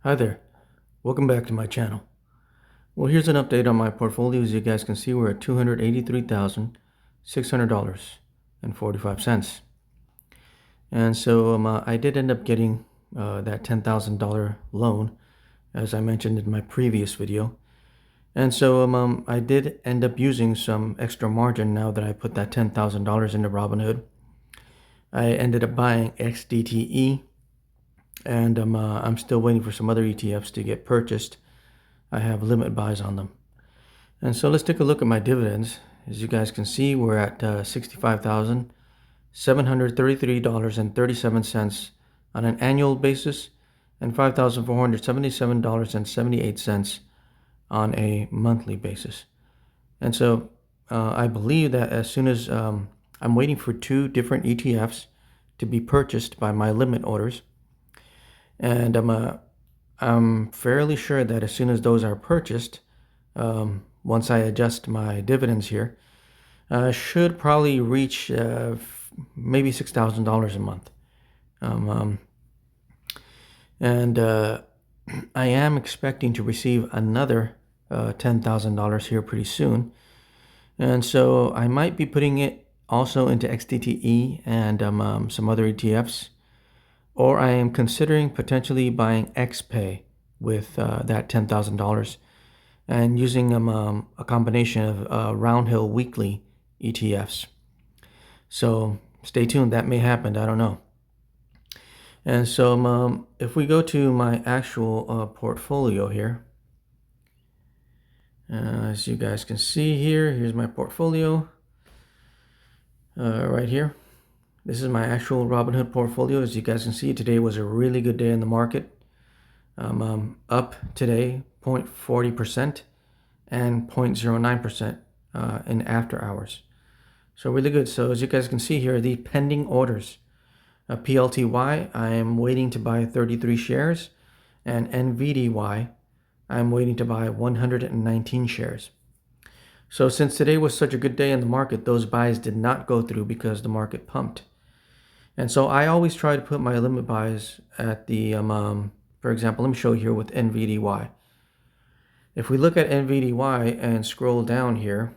Hi there, welcome back to my channel. Well, here's an update on my portfolio. As you guys can see, we're at $283,600.45. And so I did end up getting that $10,000 loan, as I mentioned in my previous video. And so I did end up using some extra margin now that I put that $10,000 into Robinhood. I ended up buying XDTE, and I'm still waiting for some other ETFs to get purchased. I have limit buys on them. And so let's take a look at my dividends. As you guys can see, we're at $65,733.37 on an annual basis and $5,477.78 on a monthly basis. And so I believe that as soon as I'm waiting for two different ETFs to be purchased by my limit orders, and I'm fairly sure that as soon as those are purchased, once I adjust my dividends here, should probably reach maybe $6,000 a month. And I am expecting to receive another $10,000 here pretty soon. And so I might be putting it also into XDTE and some other ETFs. Or I am considering potentially buying XPay with that $10,000 and using a combination of ROUNDHILL weekly ETFs. So stay tuned, that may happen, I don't know. And so if we go to my actual portfolio here, as you guys can see here, here's my portfolio right here. This is my actual Robinhood portfolio. As you guys can see, today was a really good day in the market. Up today 0.40% and 0.09% in after hours. So really good. So as you guys can see here, the pending orders. PLTY, I am waiting to buy 33 shares. And NVDY, I'm waiting to buy 119 shares. So since today was such a good day in the market, those buys did not go through because the market pumped. And so I always try to put my limit buys at the, for example, let me show you here with NVDY. If we look at NVDY and scroll down here,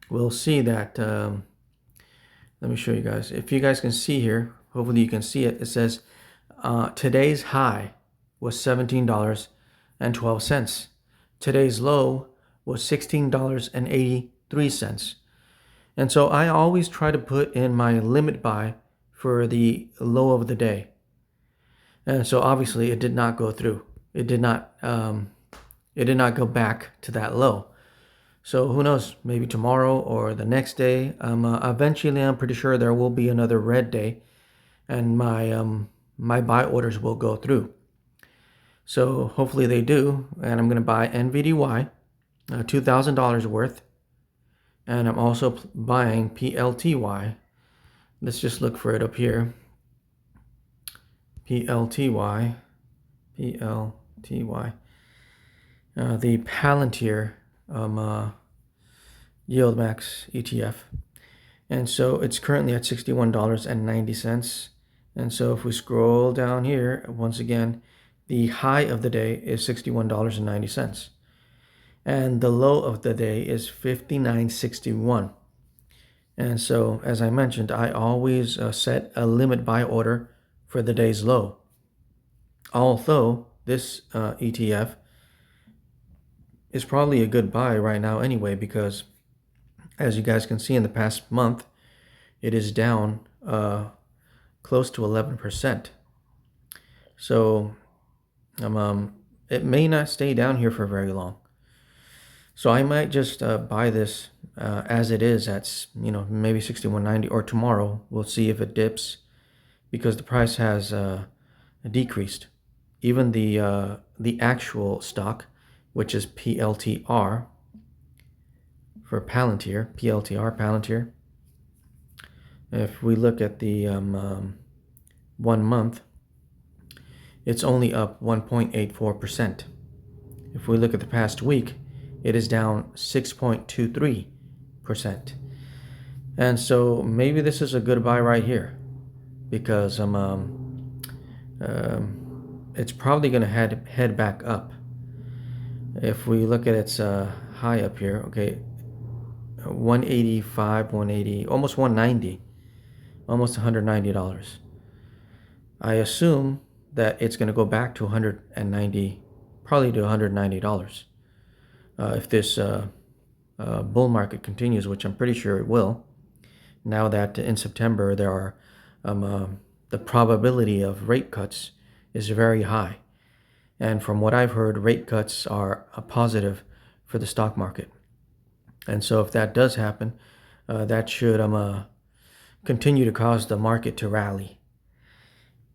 we'll see that, let me show you guys. If you guys can see here, hopefully you can see it, it says today's high was $17.12. Today's low was $16.83. And so I always try to put in my limit buy for the low of the day. And so obviously it did not go through. It did not go back to that low. So who knows, maybe tomorrow or the next day, eventually I'm pretty sure there will be another red day and my buy orders will go through. So hopefully they do, and I'm going to buy NVDY, $2,000 worth, and I'm also buying PLTY. Let's just look for it up here. PLTY, the Palantir Yieldmax ETF. And so it's currently at $61.90. And so if we scroll down here, once again, the high of the day is $61.90. And the low of the day is $59.61. And so, as I mentioned, I always set a limit buy order for the day's low. Although this ETF is probably a good buy right now anyway, because as you guys can see in the past month, it is down close to 11%. So it may not stay down here for very long. So I might just buy this as it is at, maybe $61.90, or tomorrow we'll see if it dips, because the price has decreased. Even the actual stock, which is PLTR for Palantir, Palantir. If we look at the 1 month, it's only up 1.84%. If we look at the past week, it is down 6.23%. And so maybe this is a good buy right here, because it's probably going to head back up. If we look at its high up here, okay, 185, 180, almost 190, almost $190. I assume that it's going to go back to 190, probably to $190. If this bull market continues, which I'm pretty sure it will, now that in September there are the probability of rate cuts is very high. And from what I've heard, rate cuts are a positive for the stock market. And so if that does happen, that should continue to cause the market to rally.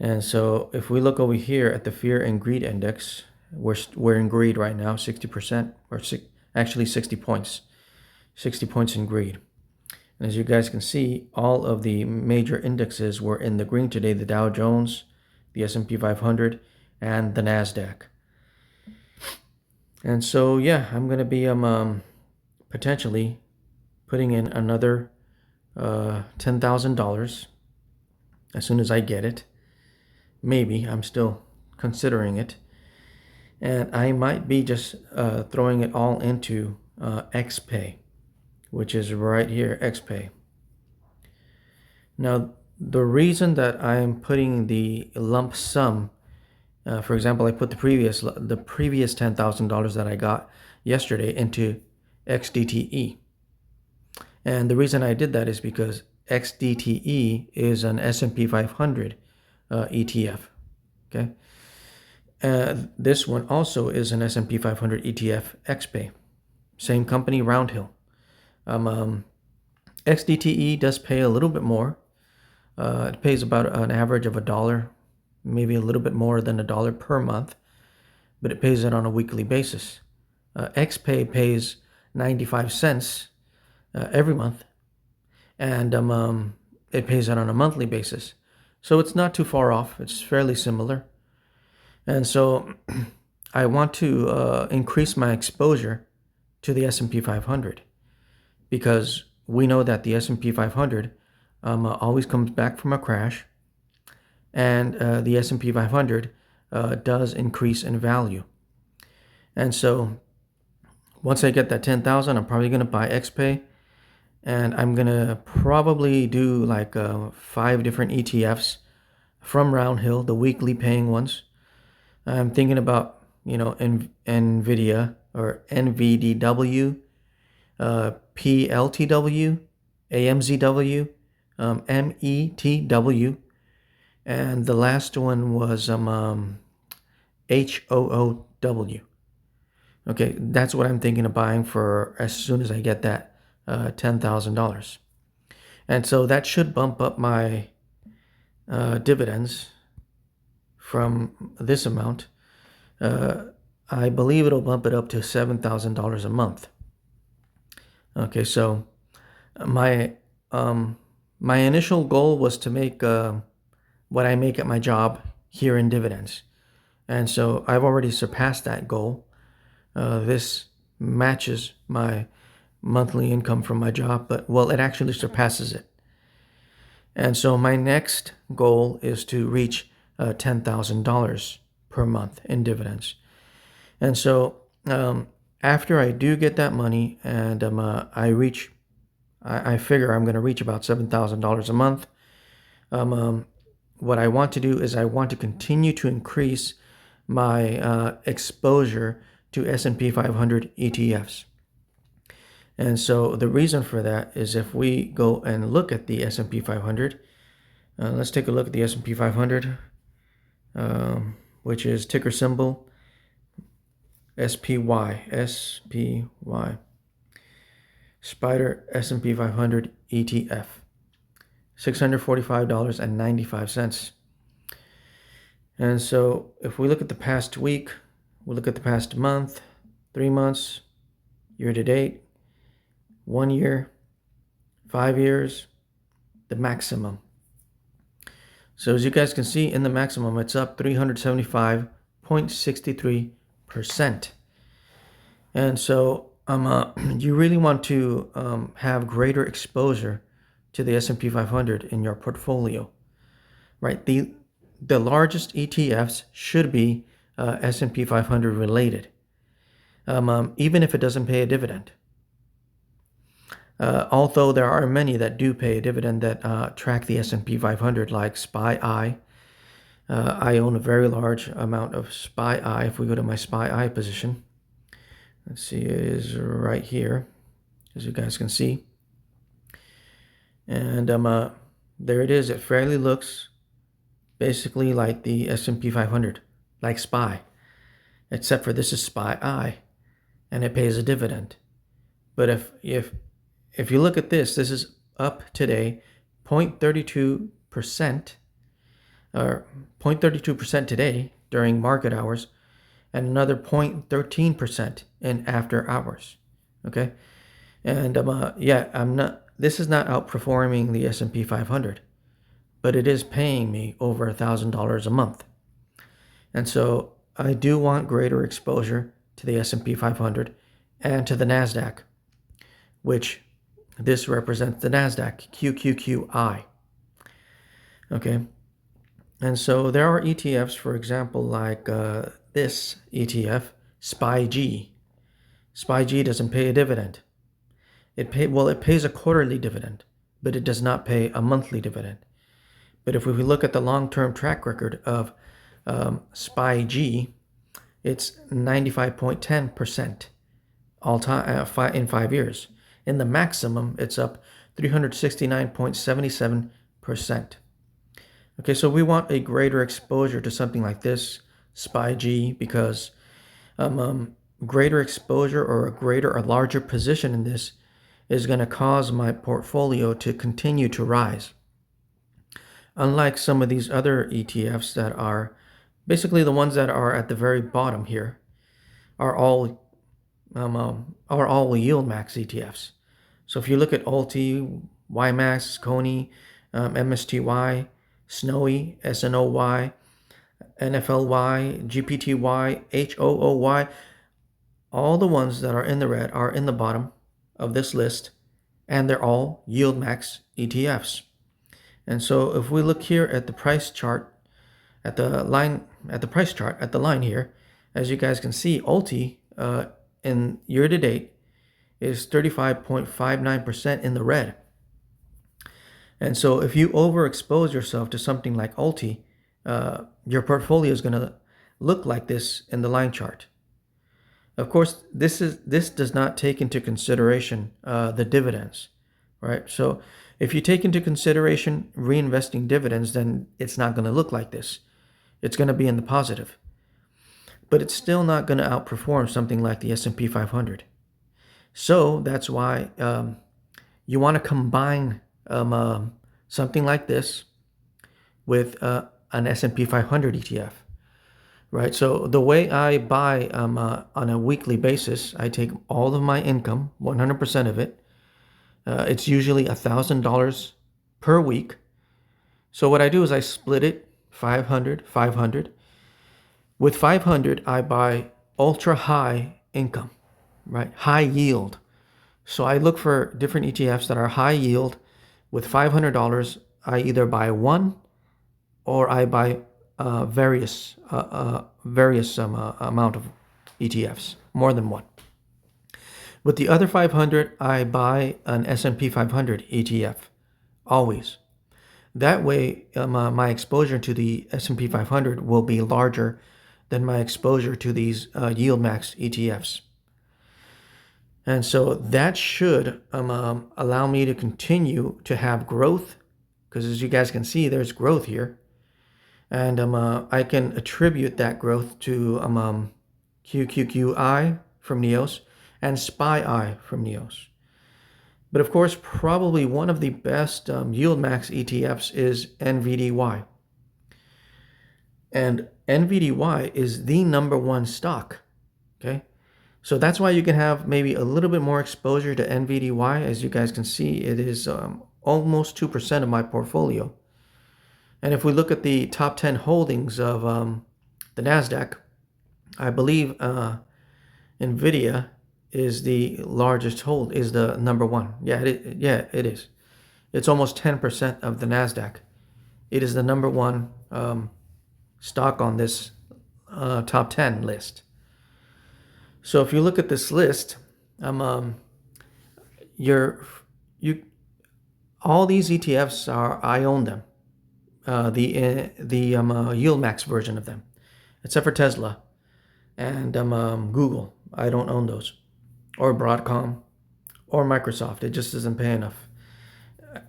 And so if we look over here at the fear and greed index, we're in greed right now, 60%, or actually 60 points. 60 points in greed. And as you guys can see, all of the major indexes were in the green today: the Dow Jones, the S&P 500, and the NASDAQ. And so, yeah, I'm going to be potentially putting in another $10,000 as soon as I get it. Maybe. I'm still considering it. And I might be just throwing it all into XPay, which is right here, XPay. Now, the reason that I'm putting the lump sum, for example, I put the previous $10,000 that I got yesterday into XDTE. And the reason I did that is because XDTE is an S&P 500 ETF. Okay. This one also is an S&P 500 ETF XPay. Same company, ROUNDHILL. XDTE does pay a little bit more. It pays about an average of $1, maybe a little bit more than $1 per month, but it pays it on a weekly basis. XPay pays 95 cents every month, and it pays it on a monthly basis. So it's not too far off. It's fairly similar. And so I want to increase my exposure to the S&P 500, because we know that the S&P 500 always comes back from a crash, and the S&P 500 does increase in value. And so once I get that 10,000, I'm probably going to buy XPay, and I'm going to probably do like 5 different ETFs from ROUNDHILL, the weekly paying ones. I'm thinking about, NVIDIA or NVDW, PLTW, AMZW, METW, and the last one was HOOW. Okay, that's what I'm thinking of buying for as soon as I get that $10,000. And so that should bump up my dividends from this amount. I believe it'll bump it up to $7,000 a month. Okay, so my initial goal was to make what I make at my job here in dividends. And so I've already surpassed that goal. This matches my monthly income from my job, but it actually surpasses it. And so my next goal is to reach $10,000 per month in dividends. And so after I do get that money, and I figure I'm going to reach about $7,000 a month. What I want to do is I want to continue to increase my exposure to S&P 500 ETFs. And so the reason for that is, if we go and look at the S&P 500, let's take a look at the S&P 500, which is ticker symbol SPY, Spider S&P 500 ETF, $645.95. And so if we look at the past week, we'll look at the past month, 3 months, year to date, 1 year, 5 years, the maximum. So as you guys can see, in the maximum, it's up 375.63%. And so you really want to have greater exposure to the S&P 500 in your portfolio, right? the largest ETFs should be S&P 500 related, even if it doesn't pay a dividend. Although there are many that do pay a dividend that track the S&P 500, like SPY-I. I own a very large amount of SPY-I. If we go to my SPY-I position, let's see, it is right here, as you guys can see. And there it is. It fairly looks basically like the S&P 500, like SPY, except for this is SPY-I, and it pays a dividend. But if you look at this is up today 0.32%, or 0.32% today during market hours, and another 0.13% in after hours. Okay, and this is not outperforming the S&P 500, but it is paying me over $1,000 a month. And so I do want greater exposure to the S&P 500 and to the NASDAQ, which this represents the NASDAQ, QQQI. Okay, and so there are ETFs, for example, like this ETF, SPY-G. SPY-G doesn't pay a dividend. It pays a quarterly dividend, but it does not pay a monthly dividend. But if we look at the long-term track record of SPY-G, it's 95.10% all time in 5 years. In the maximum, it's up 369.77%. Okay, so we want a greater exposure to something like this, SPY-G, because greater exposure or a larger position in this is going to cause my portfolio to continue to rise. Unlike some of these other ETFs that are basically the ones that are at the very bottom here, are all Yieldmax ETFs. So if you look at ALTI, YMAX, Coney, MSTY, Snowy, SNOY, NFLY, GPTY, HOOY, all the ones that are in the red are in the bottom of this list, and they're all Yieldmax ETFs. And so if we look here at the price chart, at the line here, as you guys can see, ALTI in year to date is 35.59% in the red. And so if you overexpose yourself to something like ALTI, your portfolio is going to look like this in the line chart. Of course, this does not take into consideration the dividends, right? So if you take into consideration reinvesting dividends, then it's not going to look like this. It's going to be in the positive. But it's still not going to outperform something like the S&P 500. So that's why you want to combine something like this with an S&P 500 ETF, right? So the way I buy on a weekly basis, I take all of my income, 100% of it. It's usually $1,000 per week. So what I do is I split it 500, 500. With 500, I buy ultra high income, right? High yield. So I look for different ETFs that are high yield. With $500, I either buy one or I buy various amount of ETFs, more than one. With the other 500, I buy an S&P 500 ETF, always. That way, my exposure to the S&P 500 will be larger than my exposure to these Yieldmax ETFs. And so that should allow me to continue to have growth, because as you guys can see, there's growth here. And I can attribute that growth to QQQI from NEOS and SPY-I from NEOS. But of course, probably one of the best Yieldmax ETFs is NVDY. And NVDY is the number one stock, okay? So that's why you can have maybe a little bit more exposure to NVDY. As you guys can see, it is almost 2% of my portfolio. And if we look at the top 10 holdings of the NASDAQ, I believe NVIDIA is the largest is the number one. Yeah, it is. It's almost 10% of the NASDAQ. It is the number one stock on this top 10 list. So if you look at this list, you're you all these ETFs I own them. The Yieldmax version of them, except for Tesla and Google. I don't own those, or Broadcom, or Microsoft. It just doesn't pay enough.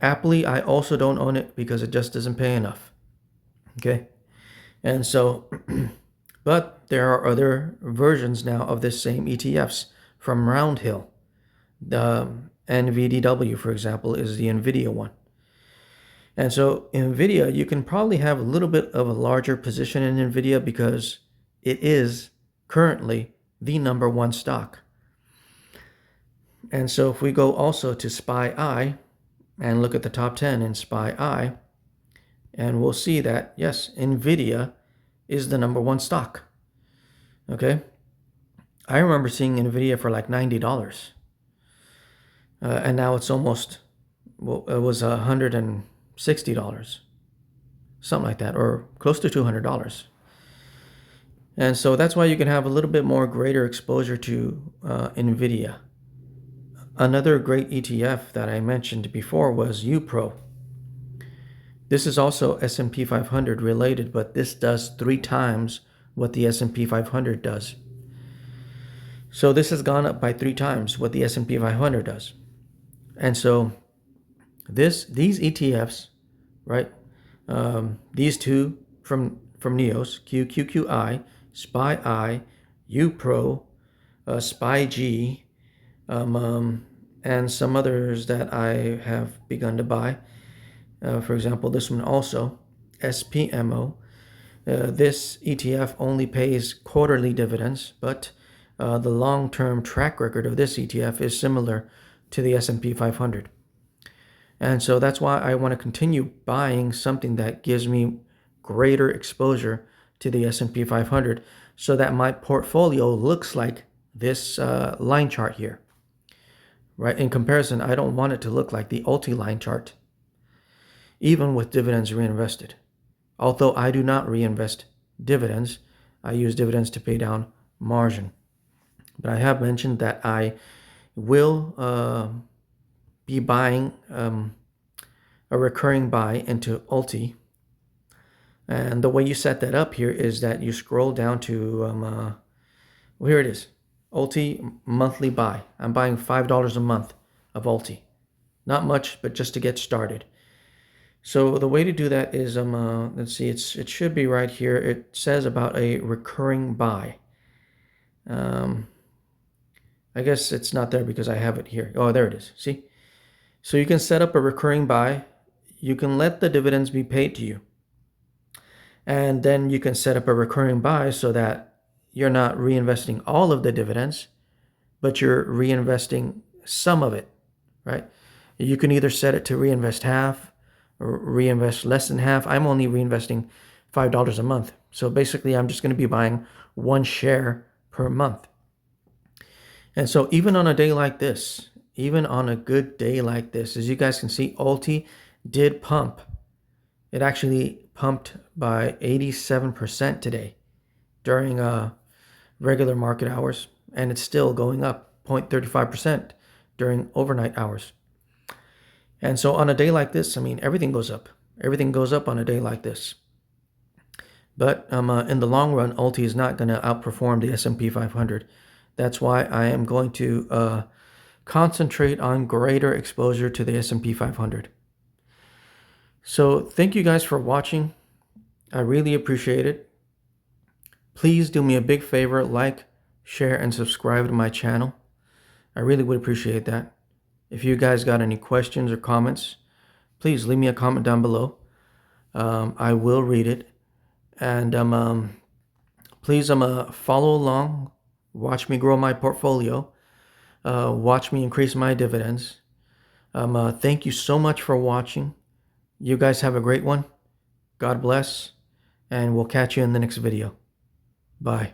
Apple, I also don't own it because it just doesn't pay enough. Okay, and so, but there are other versions now of this same ETFs from ROUNDHILL. The NVDW, for example, is the NVIDIA one. And so NVIDIA, you can probably have a little bit of a larger position in NVIDIA because it is currently the number one stock. And so if we go also to SPY and look at the top 10 in SPY, and we'll see that, yes, NVIDIA is the number one stock. Okay? I remember seeing NVIDIA for like $90. And now it's almost, well, it was $160, something like that, or close to $200. And so that's why you can have a little bit more greater exposure to NVIDIA. Another great ETF that I mentioned before was UPRO. This is also S&P 500 related, but this does 3 times what the S&P 500 does. So this has gone up by 3 times what the S&P 500 does. And so these ETFs, right? These two from NEOS, QQQI, SPY, UPRO, SPY-G, and some others that I have begun to buy. For example, this one also, SPMO. This ETF only pays quarterly dividends, but the long-term track record of this ETF is similar to the S&P 500. And so that's why I want to continue buying something that gives me greater exposure to the S&P 500 so that my portfolio looks like this line chart here. Right? In comparison, I don't want it to look like the ULTI line chart, even with dividends reinvested. Although I do not reinvest dividends, I use dividends to pay down margin. But I have mentioned that I will be buying a recurring buy into ULTI. And the way you set that up here is that you scroll down to, well, here it is, ULTI monthly buy. I'm buying $5 a month of ULTI. Not much, but just to get started. So the way to do that is, let's see, it should be right here. It says about a recurring buy. I guess it's not there because I have it here. Oh, there it is. See? So you can set up a recurring buy. You can let the dividends be paid to you. And then you can set up a recurring buy so that you're not reinvesting all of the dividends, but you're reinvesting some of it, right? You can either set it to reinvest half or reinvest less than half. I'm only reinvesting $5 a month. So basically, I'm just going to be buying 1 share per month. And so even on a day like this, even on a good day like this, as you guys can see, ULTI did pump. It actually pumped by 87% today during regular market hours, and it's still going up 0.35% during overnight hours. And so on a day like this, I mean, everything goes up. Everything goes up on a day like this. But in the long run, ULTI is not going to outperform the S&P 500. That's why I am going to concentrate on greater exposure to the S&P 500. So thank you guys for watching. I really appreciate it. Please do me a big favor, like, share, and subscribe to my channel. I really would appreciate that. If you guys got any questions or comments, please leave me a comment down below. I will read it. And please follow along. Watch me grow my portfolio. Watch me increase my dividends. Thank you so much for watching. You guys have a great one. God bless. And we'll catch you in the next video. Bye.